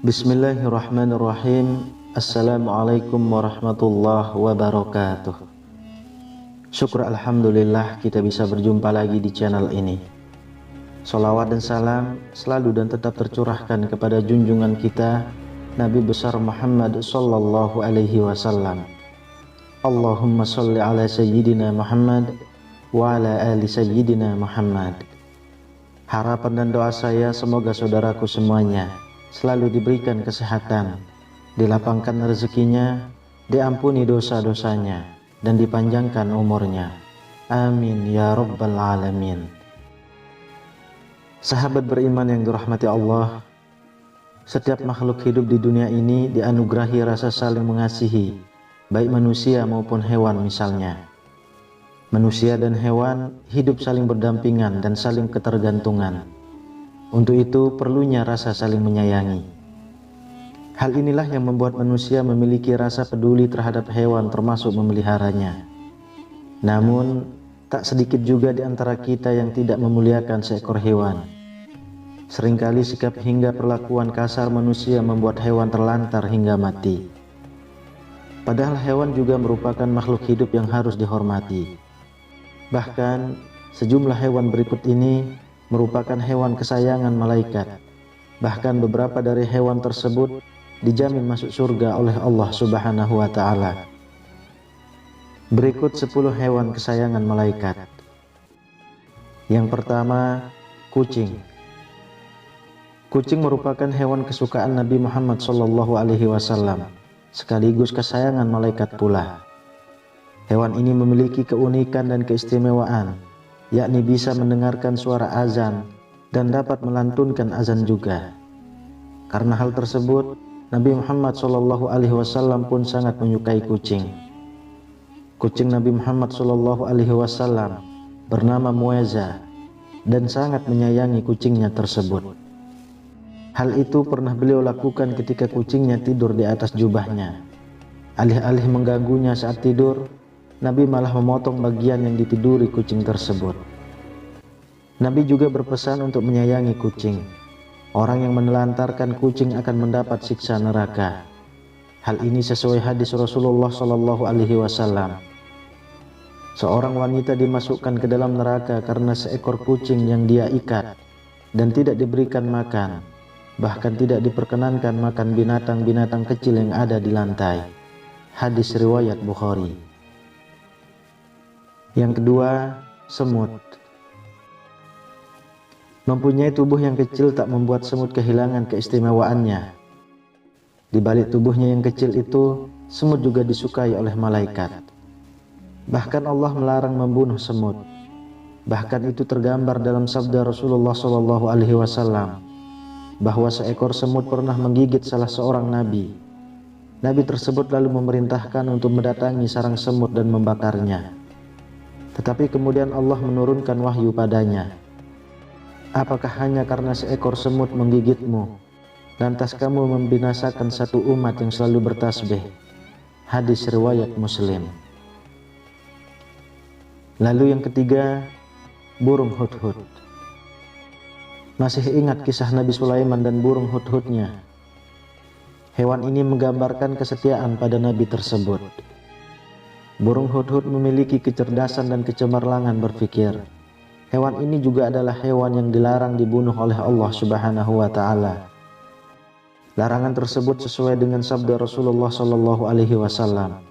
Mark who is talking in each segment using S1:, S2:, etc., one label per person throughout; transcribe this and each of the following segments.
S1: Bismillahirrahmanirrahim. Assalamualaikum warahmatullahi wabarakatuh. Syukur alhamdulillah kita bisa berjumpa lagi di channel ini. Salawat dan salam selalu dan tetap tercurahkan kepada junjungan kita Nabi besar Muhammad sallallahu alaihi wasallam. Allahumma sholli ala sayyidina Muhammad wa ala ali sayyidina Muhammad. Harapan dan doa saya semoga saudaraku semuanya selalu diberikan kesehatan, dilapangkan rezekinya, diampuni dosa-dosanya, dan dipanjangkan umurnya. Amin ya rabbal alamin. Sahabat beriman yang dirahmati Allah, setiap makhluk hidup di dunia ini dianugerahi rasa saling mengasihi, baik manusia maupun hewan misalnya. Manusia dan hewan hidup saling berdampingan dan saling ketergantungan. Untuk itu perlunya rasa saling menyayangi. Hal inilah yang membuat manusia memiliki rasa peduli terhadap hewan termasuk memeliharanya. Namun tak sedikit juga di antara kita yang tidak memuliakan seekor hewan. Seringkali sikap hingga perlakuan kasar manusia membuat hewan terlantar hingga mati. Padahal hewan juga merupakan makhluk hidup yang harus dihormati. Bahkan sejumlah hewan berikut ini merupakan hewan kesayangan malaikat. Bahkan beberapa dari hewan tersebut dijamin masuk surga oleh Allah Subhanahu wa ta'ala. Berikut 10 hewan kesayangan malaikat. Yang pertama, kucing. Kucing merupakan hewan kesukaan Nabi Muhammad sallallahu alaihi wasallam, sekaligus kesayangan malaikat pula. Hewan ini memiliki keunikan dan keistimewaan, yakni bisa mendengarkan suara azan dan dapat melantunkan azan juga. Karena hal tersebut, Nabi Muhammad SAW pun sangat menyukai kucing. Kucing Nabi Muhammad SAW bernama Mueza dan sangat menyayangi kucingnya tersebut. Hal itu pernah beliau lakukan ketika kucingnya tidur di atas jubahnya. Alih-alih mengganggunya saat tidur, Nabi malah memotong bagian yang ditiduri kucing tersebut. Nabi juga berpesan untuk menyayangi kucing. Orang yang menelantarkan kucing akan mendapat siksa neraka. Hal ini sesuai hadis Rasulullah SAW. Seorang wanita dimasukkan ke dalam neraka karena seekor kucing yang dia ikat dan tidak diberikan makan, bahkan tidak diperkenankan makan binatang-binatang kecil yang ada di lantai. Hadis riwayat Bukhari. Yang kedua, semut. Mempunyai tubuh yang kecil tak membuat semut kehilangan keistimewaannya. Di balik tubuhnya yang kecil itu, semut juga disukai oleh malaikat. Bahkan Allah melarang membunuh semut. Bahkan itu tergambar dalam sabda Rasulullah SAW bahwa seekor semut pernah menggigit salah seorang nabi. Nabi tersebut lalu memerintahkan untuk mendatangi sarang semut dan membakarnya. Tetapi kemudian Allah menurunkan wahyu padanya. Apakah hanya karena seekor semut menggigitmu, lantas kamu membinasakan satu umat yang selalu bertasbih? Hadis riwayat Muslim. Lalu yang ketiga, burung hudhud. Masih ingat kisah Nabi Sulaiman dan burung hudhudnya? Hewan ini menggambarkan kesetiaan pada Nabi tersebut. Burung hudhud memiliki kecerdasan dan kecemerlangan berpikir. Hewan ini juga adalah hewan yang dilarang dibunuh oleh Allah Subhanahu wa ta'ala. Larangan tersebut sesuai dengan sabda Rasulullah SAW.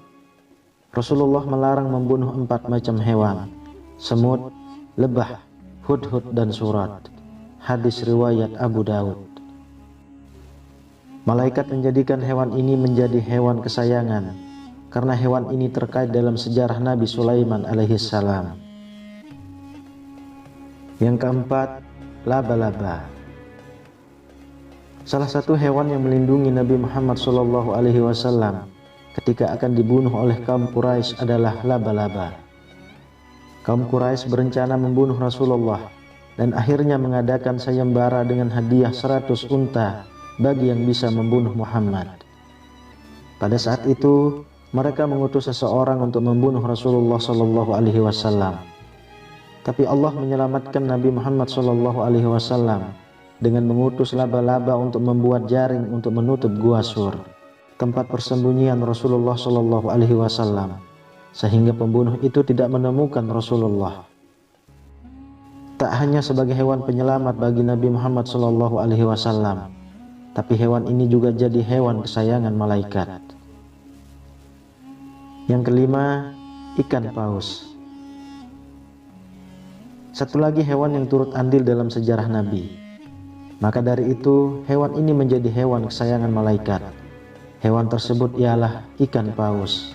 S1: Rasulullah melarang membunuh 4 macam hewan: semut, lebah, hudhud, dan surat. Hadis riwayat Abu Daud. Malaikat menjadikan hewan ini menjadi hewan kesayangan karena hewan ini terkait dalam sejarah Nabi Sulaiman alaihissalam. Yang keempat, laba-laba. Salah satu hewan yang melindungi Nabi Muhammad SAW ketika akan dibunuh oleh kaum Quraisy adalah laba-laba. Kaum Quraisy berencana membunuh Rasulullah dan akhirnya mengadakan sayembara dengan hadiah 100 unta bagi yang bisa membunuh Muhammad. Pada saat itu, mereka mengutus seseorang untuk membunuh Rasulullah Shallallahu Alaihi Wasallam. Tapi Allah menyelamatkan Nabi Muhammad Shallallahu Alaihi Wasallam dengan mengutus laba-laba untuk membuat jaring untuk menutup Gua Sur, tempat persembunyian Rasulullah Shallallahu Alaihi Wasallam, sehingga pembunuh itu tidak menemukan Rasulullah. Tak hanya sebagai hewan penyelamat bagi Nabi Muhammad Shallallahu Alaihi Wasallam, tapi hewan ini juga jadi hewan kesayangan malaikat. Yang kelima, ikan paus. Satu lagi hewan yang turut andil dalam sejarah Nabi. Maka dari itu, hewan ini menjadi hewan kesayangan malaikat. Hewan tersebut ialah ikan paus.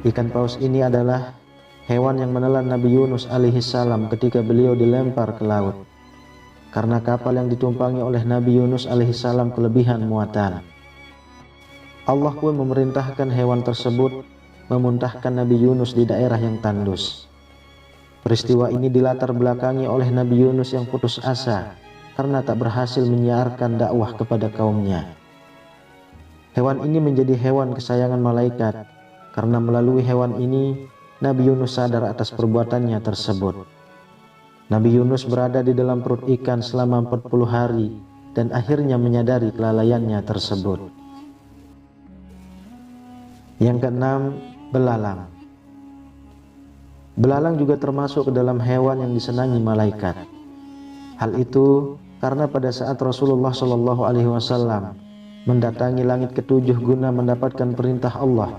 S1: Ikan paus ini adalah hewan yang menelan Nabi Yunus alaihissalam ketika beliau dilempar ke laut, karena kapal yang ditumpangi oleh Nabi Yunus alaihissalam kelebihan muatan. Allah pun memerintahkan hewan tersebut memuntahkan Nabi Yunus di daerah yang tandus. Peristiwa ini dilatar belakangi oleh Nabi Yunus yang putus asa karena tak berhasil menyiarkan dakwah kepada kaumnya. Hewan ini menjadi hewan kesayangan malaikat karena melalui hewan ini Nabi Yunus sadar atas perbuatannya tersebut. Nabi Yunus berada di dalam perut ikan selama 40 hari dan akhirnya menyadari kelalaiannya tersebut. Yang keenam, belalang. Belalang juga termasuk ke dalam hewan yang disenangi malaikat. Hal itu karena pada saat Rasulullah Shallallahu Alaihi Wasallam mendatangi langit ketujuh guna mendapatkan perintah Allah,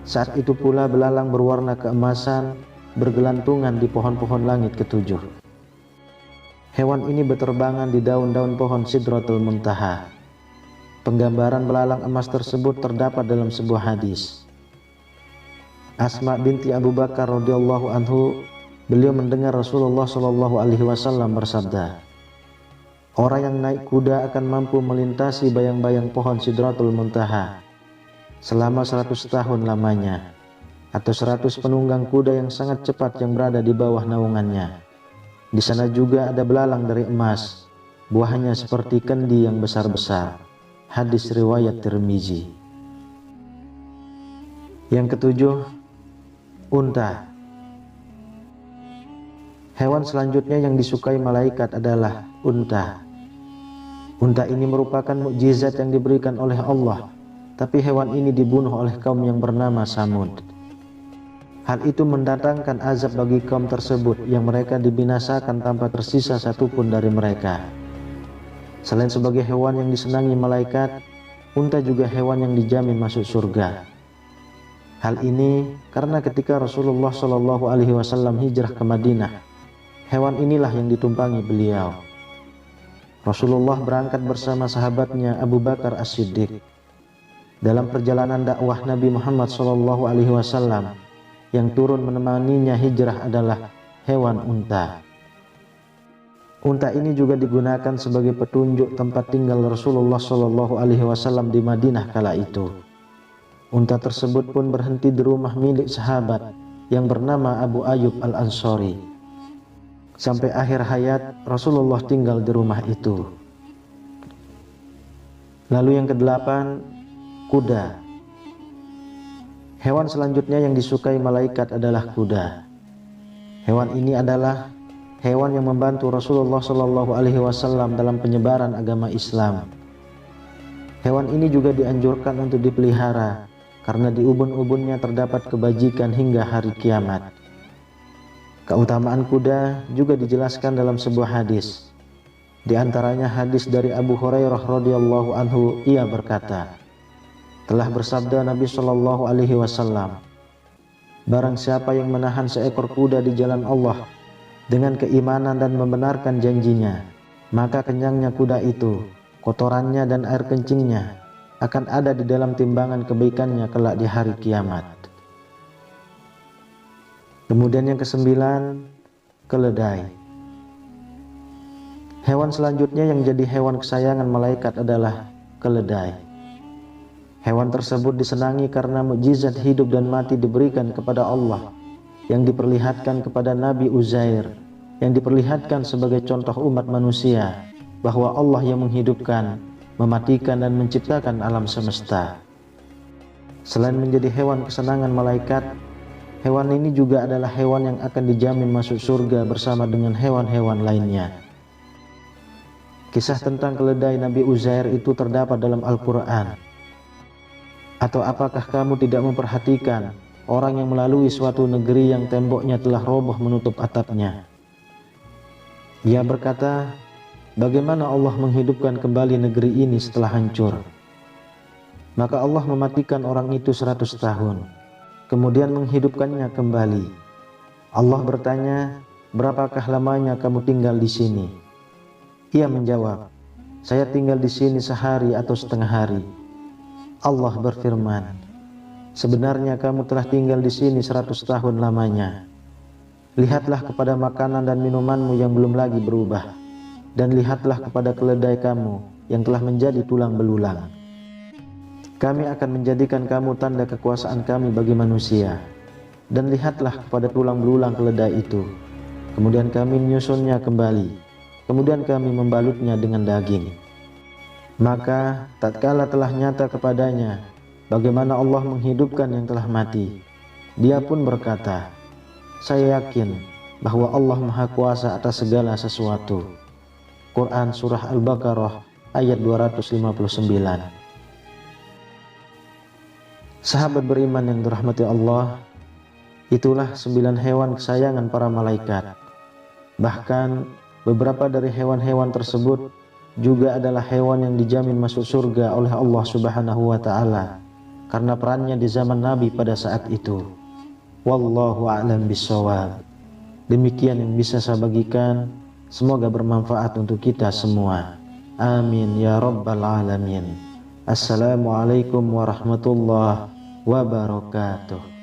S1: saat itu pula belalang berwarna keemasan bergelantungan di pohon-pohon langit ketujuh. Hewan ini berterbangan di daun-daun pohon Sidratul Muntaha. Penggambaran belalang emas tersebut terdapat dalam sebuah hadis. Asma binti Abu Bakar radhiyallahu anhu, beliau mendengar Rasulullah Shallallahu Alaihi Wasallam bersabda, orang yang naik kuda akan mampu melintasi bayang-bayang pohon Sidratul Muntaha selama 100 tahun lamanya, atau 100 penunggang kuda yang sangat cepat yang berada di bawah naungannya. Di sana juga ada belalang dari emas, buahnya seperti kendi yang besar-besar. Hadis riwayat Tirmizi. Yang ketujuh, unta. Hewan selanjutnya yang disukai malaikat adalah unta. Unta ini merupakan mukjizat yang diberikan oleh Allah, tapi hewan ini dibunuh oleh kaum yang bernama Samud. Hal itu mendatangkan azab bagi kaum tersebut yang mereka dibinasakan tanpa tersisa satupun dari mereka. Selain sebagai hewan yang disenangi malaikat, unta juga hewan yang dijamin masuk surga. Hal ini karena ketika Rasulullah Shallallahu Alaihi Wasallam hijrah ke Madinah, hewan inilah yang ditumpangi beliau. Rasulullah berangkat bersama sahabatnya Abu Bakar As-Siddiq. Dalam perjalanan dakwah Nabi Muhammad Shallallahu Alaihi Wasallam, yang turun menemaninya hijrah adalah hewan unta. Unta ini juga digunakan sebagai petunjuk tempat tinggal Rasulullah Shallallahu Alaihi Wasallam di Madinah kala itu. Unta tersebut pun berhenti di rumah milik sahabat yang bernama Abu Ayyub Al-Ansari. Sampai akhir hayat Rasulullah tinggal di rumah itu. Lalu yang kedelapan, kuda. Hewan selanjutnya yang disukai malaikat adalah kuda. Hewan ini adalah hewan yang membantu Rasulullah Shallallahu Alaihi Wasallam dalam penyebaran agama Islam. Hewan ini juga dianjurkan untuk dipelihara karena di ubun-ubunnya terdapat kebajikan hingga hari kiamat. Keutamaan kuda juga dijelaskan dalam sebuah hadis. Di antaranya hadis dari Abu Hurairah radhiyallahu anhu, ia berkata, telah bersabda Nabi Shallallahu Alaihi Wasallam, barang siapa yang menahan seekor kuda di jalan Allah dengan keimanan dan membenarkan janjinya, maka kenyangnya kuda itu, kotorannya dan air kencingnya akan ada di dalam timbangan kebaikannya kelak di hari kiamat. Kemudian yang kesembilan, keledai. Hewan selanjutnya yang jadi hewan kesayangan malaikat adalah keledai. Hewan tersebut disenangi karena mukjizat hidup dan mati diberikan kepada Allah, yang diperlihatkan kepada Nabi Uzair, yang diperlihatkan sebagai contoh umat manusia bahwa Allah yang menghidupkan, mematikan dan menciptakan alam semesta. Selain menjadi hewan kesenangan malaikat, hewan ini juga adalah hewan yang akan dijamin masuk surga bersama dengan hewan-hewan lainnya. Kisah tentang keledai Nabi Uzair itu terdapat dalam Al-Quran. Atau apakah kamu tidak memperhatikan orang yang melalui suatu negeri yang temboknya telah roboh menutup atapnya? Ia berkata, bagaimana Allah menghidupkan kembali negeri ini setelah hancur? Maka Allah mematikan orang itu 100 tahun, kemudian menghidupkannya kembali. Allah bertanya, berapakah lamanya kamu tinggal di sini? Ia menjawab, saya tinggal di sini sehari atau setengah hari. Allah berfirman, sebenarnya kamu telah tinggal di sini 100 tahun lamanya. Lihatlah kepada makanan dan minumanmu yang belum lagi berubah, dan lihatlah kepada keledai kamu yang telah menjadi tulang belulang. Kami akan menjadikan kamu tanda kekuasaan kami bagi manusia, dan lihatlah kepada tulang belulang keledai itu. Kemudian kami menyusunnya kembali, kemudian kami membalutnya dengan daging. Maka tatkala telah nyata kepadanya bagaimana Allah menghidupkan yang telah mati, dia pun berkata, saya yakin bahwa Allah Maha Kuasa atas segala sesuatu. Quran Surah Al-Baqarah ayat 259. Sahabat beriman yang dirahmati Allah, itulah 9 hewan kesayangan para malaikat. Bahkan beberapa dari hewan-hewan tersebut juga adalah hewan yang dijamin masuk surga oleh Allah Subhanahu wa Ta'ala karena perannya di zaman Nabi pada saat itu. Wallahu a'lam bishawab. Demikian yang bisa saya bagikan, semoga bermanfaat untuk kita semua. Amin ya rabbal alamin. Assalamualaikum warahmatullahi wabarakatuh.